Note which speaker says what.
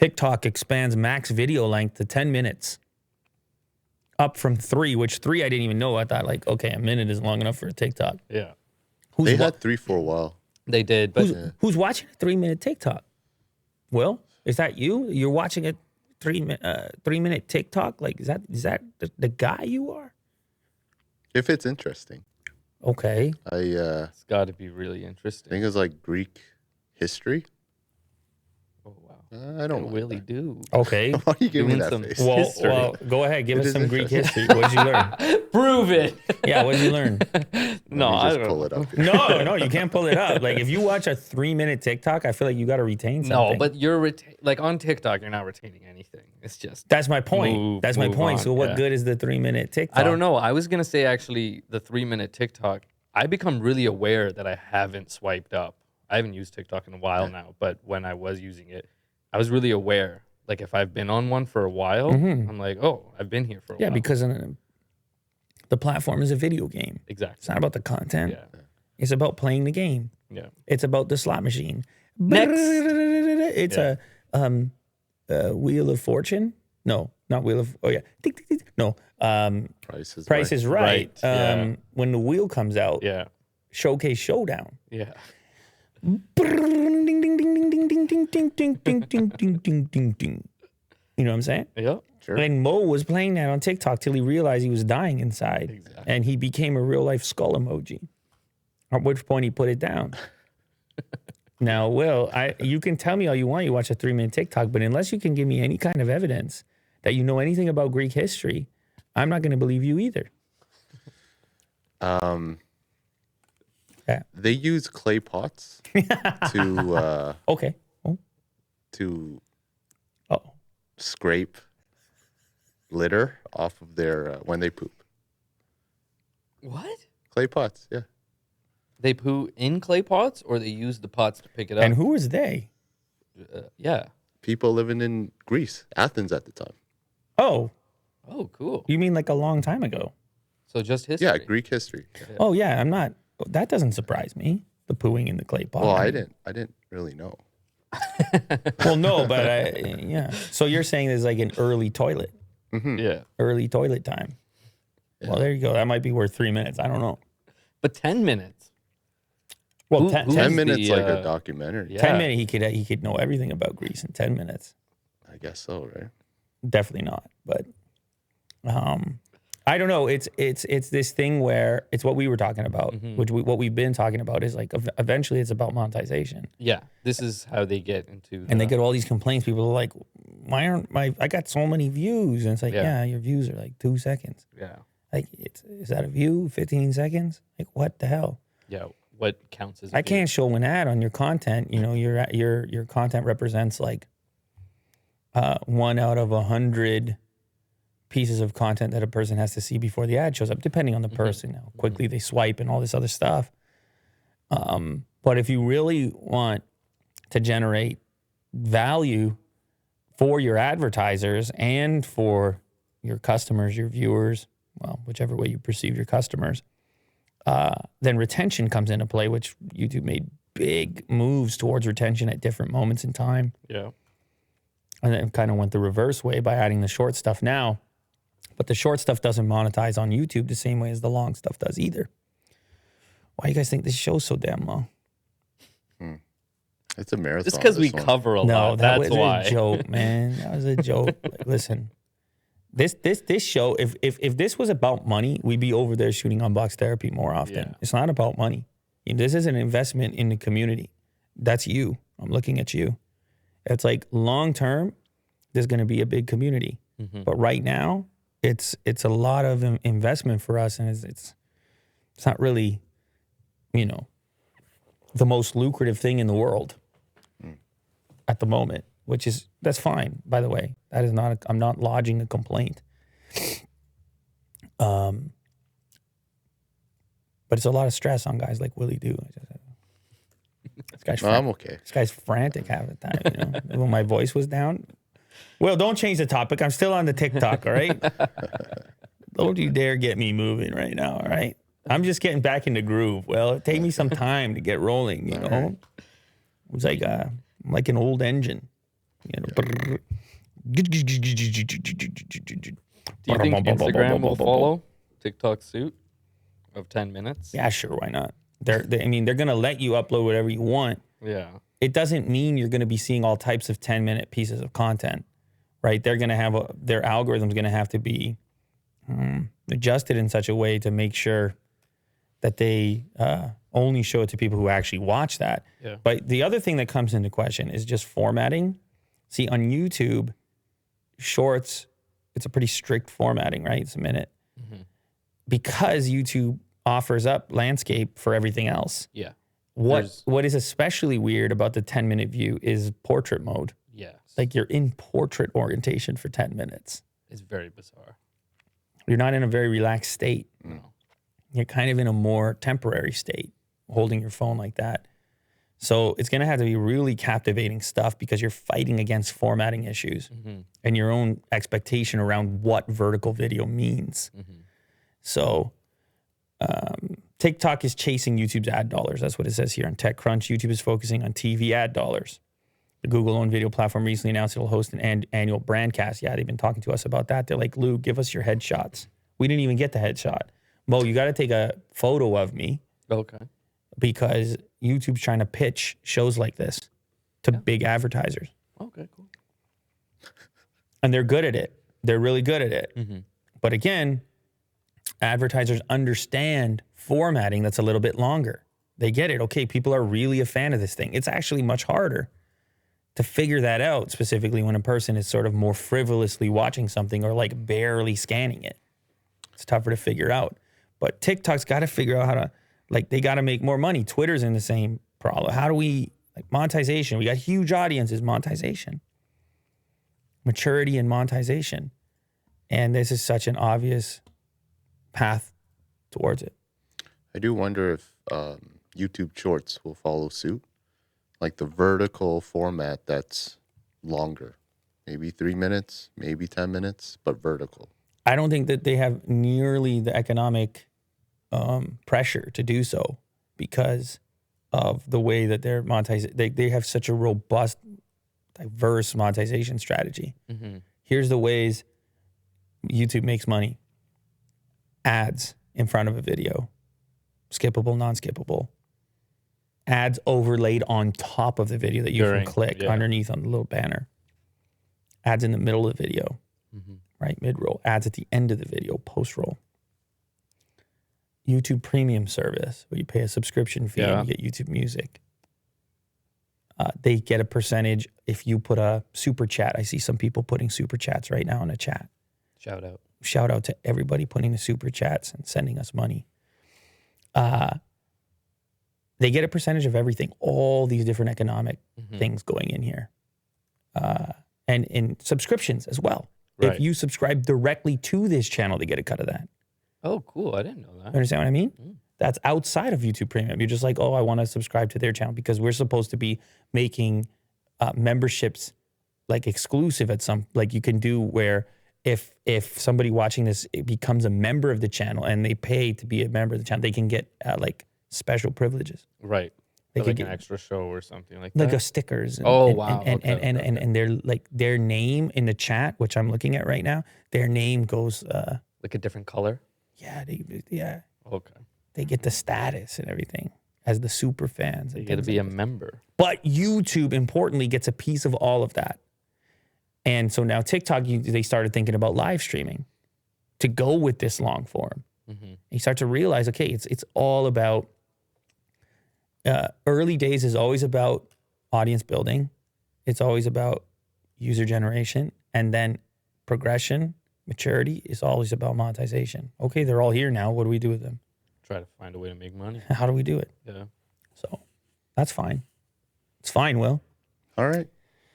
Speaker 1: TikTok expands max video length to 10 minutes. Up from 3, which 3 I didn't even know. I thought like, okay, a minute is long enough for a TikTok.
Speaker 2: Yeah.
Speaker 3: They had 3 for a while.
Speaker 2: They did, but
Speaker 1: Who's watching a 3-minute TikTok? Will, is that you? You're watching a 3-minute TikTok? Like, is that the guy you are?
Speaker 3: If it's interesting.
Speaker 1: Okay.
Speaker 2: it's got to be really
Speaker 3: I
Speaker 2: interesting.
Speaker 3: think it's like Greek history.
Speaker 2: Oh wow.
Speaker 3: I don't
Speaker 2: really do.
Speaker 1: Okay.
Speaker 3: Why are you giving me
Speaker 2: Doing
Speaker 3: that
Speaker 2: some
Speaker 3: face?
Speaker 1: Well, go ahead. Give
Speaker 3: It
Speaker 1: us
Speaker 3: is
Speaker 1: some Greek
Speaker 3: interesting.
Speaker 1: history. What did you learn?
Speaker 2: Prove it.
Speaker 1: Yeah, what did you learn?
Speaker 2: No,
Speaker 3: Let me
Speaker 2: I
Speaker 3: just
Speaker 2: don't
Speaker 3: pull
Speaker 2: know.
Speaker 3: it up here.
Speaker 1: No, you can't pull it up. Like, if you watch a 3-minute TikTok, I feel like you got to retain something.
Speaker 2: No, but you're like on TikTok, you're not retaining anything. It's just
Speaker 1: That's my point.
Speaker 2: Move-
Speaker 1: That's my
Speaker 2: move
Speaker 1: point.
Speaker 2: on,
Speaker 1: So what
Speaker 2: yeah.
Speaker 1: good is the 3-minute TikTok?
Speaker 2: I don't know. I was gonna say actually the 3-minute TikTok. I become really aware that I haven't swiped up. I haven't used TikTok in a while now, but when I was using it, I was really aware. Like if I've been on one for a while, I'm like, oh, I've been here for a while.
Speaker 1: Yeah, because the platform is a video game. It's
Speaker 2: exactly.
Speaker 1: not about the content.
Speaker 2: Yeah.
Speaker 1: It's about playing the game.
Speaker 2: Yeah.
Speaker 1: It's about the slot machine.
Speaker 2: Next.
Speaker 1: It's a Wheel of Fortune. No, not Wheel of. Oh yeah, Tick, tick, tick. No. Price is Right.
Speaker 2: Right, yeah.
Speaker 1: When the wheel comes out,
Speaker 2: Yeah.
Speaker 1: Showcase Showdown.
Speaker 2: Yeah.
Speaker 1: Ding ding ding ding ding ding ding ding ding ding ding ding ding ding ding. You know what I'm saying?
Speaker 2: Yep.
Speaker 3: Sure.
Speaker 1: And Mo was playing that on TikTok till he realized he was dying inside.
Speaker 2: Exactly.
Speaker 1: And he became a real life skull emoji. At which point he put it down. Now, Will, you can tell me all you want. You watch a 3-minute TikTok, but unless you can give me any kind of evidence that you know anything about Greek history, I'm not going to believe you either. Yeah.
Speaker 3: They use clay pots to
Speaker 1: Okay. Oh. Oh.
Speaker 3: scrape litter off of their when they poop.
Speaker 2: What?
Speaker 3: Clay pots, yeah.
Speaker 2: They poo in clay pots, or they use the pots to pick it up?
Speaker 1: And who is they?
Speaker 2: Yeah.
Speaker 3: People living in Greece, Athens at the time.
Speaker 1: Oh,
Speaker 2: Oh, cool.
Speaker 1: you mean like a long time ago?
Speaker 2: So just history.
Speaker 3: Yeah, Greek history.
Speaker 1: Oh, yeah. I'm not. That doesn't surprise me. The pooing in the clay pot.
Speaker 3: Well, I didn't really know.
Speaker 1: Well, no, but yeah. So you're saying there's like an early toilet,
Speaker 2: Yeah.
Speaker 1: early toilet time. Well, there you go. That might be worth 3 minutes. I don't know.
Speaker 2: But 10 minutes.
Speaker 1: Well,
Speaker 2: Who-
Speaker 1: 10,
Speaker 2: who's
Speaker 3: 10
Speaker 1: 10,
Speaker 3: minutes
Speaker 2: the,
Speaker 3: like a documentary.
Speaker 2: yeah.
Speaker 1: 10 minutes, he could know everything about Greece in 10 minutes.
Speaker 3: I guess so, right?
Speaker 1: Definitely not. But I don't know. It's this thing where it's what we were talking about, which what we've been talking about is like eventually it's about monetization.
Speaker 2: Yeah. This is how they get into
Speaker 1: And they get all these complaints. People are like, why aren't I got so many views? And it's like,
Speaker 2: Yeah.
Speaker 1: yeah, your views are like 2 seconds.
Speaker 2: Yeah.
Speaker 1: Like, is that a view? 15 seconds? Like, what the hell?
Speaker 2: Yeah. What counts as a
Speaker 1: I
Speaker 2: view.
Speaker 1: can't show an ad on your content. You know, your content represents like 1 out of 100 pieces of content that a person has to see before the ad shows up, depending on the person, how quickly they swipe and all this other stuff. But if you really want to generate value for your advertisers and for your customers, your viewers, well, whichever way you perceive your customers, then retention comes into play, which YouTube made big moves towards retention at different moments in time.
Speaker 2: Yeah.
Speaker 1: And then kind of went the reverse way by adding the short stuff now. But the short stuff doesn't monetize on YouTube the same way as the long stuff does either. Why do you guys think this show's so damn long?
Speaker 3: It's a marathon.
Speaker 2: Just because we
Speaker 3: this one.
Speaker 2: cover a
Speaker 1: No,
Speaker 2: lot.
Speaker 1: that
Speaker 2: That's
Speaker 1: was
Speaker 2: why.
Speaker 1: a joke, man. That was a joke. Like, listen, this show, if this was about money, we'd be over there shooting Unbox Therapy more often.
Speaker 2: Yeah.
Speaker 1: It's not about money. This is an investment in the community. That's you. I'm looking at you. It's like long term, there's going to be a big community. But right now, it's a lot of investment for us, and it's not really, the most lucrative thing in the world at the moment, that's fine, by the way. That is not, I'm not lodging a complaint. But it's a lot of stress on guys like Willie Do.
Speaker 3: I'm okay.
Speaker 1: This guy's frantic half the time, When my voice was down. Well, don't change the topic. I'm still on the TikTok, all right? Don't you dare get me moving right now, all right? I'm just getting back in the groove. Well, it take me some time to get rolling, It's like an old engine. You know,
Speaker 2: Do you think Instagram will follow TikTok's suit of 10 minutes?
Speaker 1: Yeah, sure, why not? I mean, they're gonna let you upload whatever you want.
Speaker 2: Yeah.
Speaker 1: It doesn't mean you're gonna be seeing all types of 10-minute pieces of content, right? They're gonna have their algorithm's gonna have to be adjusted in such a way to make sure that they only show it to people who actually watch that.
Speaker 2: Yeah.
Speaker 1: But the other thing that comes into question is just formatting. See, on YouTube, Shorts, it's a pretty strict formatting, right? It's a minute. Because YouTube offers up landscape for everything else.
Speaker 2: Yeah.
Speaker 1: What is especially weird about the 10-minute view is portrait mode.
Speaker 2: Yes.
Speaker 1: Like you're in portrait orientation for 10 minutes.
Speaker 2: It's very bizarre.
Speaker 1: You're not in a very relaxed state.
Speaker 2: No.
Speaker 1: You're kind of in a more temporary state, holding your phone like that. So it's going to have to be really captivating stuff because you're fighting against formatting issues and your own expectation around what vertical video means. So TikTok is chasing YouTube's ad dollars. That's what it says here on TechCrunch. YouTube is focusing on TV ad dollars. The Google-owned video platform recently announced it'll host an annual brandcast. Yeah, they've been talking to us about that. They're like, Lou, give us your headshots. We didn't even get the headshot. Mo, you got to take a photo of me.
Speaker 2: Okay.
Speaker 1: Because YouTube's trying to pitch shows like this to big advertisers.
Speaker 2: Okay, cool.
Speaker 1: And they're good at it. They're really good at it. But again, advertisers understand formatting that's a little bit longer. They get it. Okay, people are really a fan of this thing. It's actually much harder to figure that out, specifically when a person is sort of more frivolously watching something or like barely scanning it. It's tougher to figure out. But TikTok's got to figure out how to, like, they got to make more money. Twitter's in the same problem. How do we, like, monetization? We got huge audiences, monetization. Maturity and monetization. And this is such an obvious path towards it.
Speaker 3: I do wonder if YouTube Shorts will follow suit. Like the vertical format that's longer. Maybe 3 minutes, maybe 10 minutes, but vertical.
Speaker 1: I don't think that they have nearly the economic pressure to do so because of the way that they're monetizing. They have such a robust, diverse monetization strategy. Here's the ways YouTube makes money. Ads in front of a video. Skippable, non-skippable. Ads overlaid on top of the video that you can click underneath on the little banner. Ads in the middle of the video, right? Mid-roll. Ads at the end of the video, post-roll. YouTube Premium service, where you pay a subscription fee and you get YouTube Music. They get a percentage if you put a super chat. I see some people putting super chats right now in the chat.
Speaker 2: Shout out.
Speaker 1: Shout out to everybody putting the super chats and sending us money. They get a percentage of everything, all these different economic things going in here. And in subscriptions as well.
Speaker 2: Right.
Speaker 1: If you subscribe directly to this channel, they get a cut of that.
Speaker 2: Oh, cool. I didn't know that.
Speaker 1: You understand what I mean? That's outside of YouTube Premium. You're just like, oh, I want to subscribe to their channel because we're supposed to be making memberships like exclusive at some, like you can do where if somebody watching this becomes a member of the channel and they pay to be a member of the channel, they can get like special privileges.
Speaker 2: Right.
Speaker 1: They
Speaker 2: like
Speaker 1: could
Speaker 2: an extra show or something like
Speaker 1: like
Speaker 2: that.
Speaker 1: a stickers. And,
Speaker 2: wow.
Speaker 1: And they're like their name in the chat, which I'm looking at right now, their name goes
Speaker 2: like a different color.
Speaker 1: Yeah,
Speaker 2: Okay.
Speaker 1: They get the status and everything as the super fans.
Speaker 2: You got to be a member.
Speaker 1: But YouTube, importantly, gets a piece of all of that. And so now TikTok, they started thinking about live streaming to go with this long form. You start to realize, okay, it's all about, early days is always about audience building. It's always about user generation. And then progression, maturity is always about monetization. Okay, they're all here now. What do we do with them?
Speaker 2: Try to find a way to make money.
Speaker 1: How do we do it?
Speaker 2: Yeah.
Speaker 1: So that's fine. It's fine, Will.
Speaker 3: All right.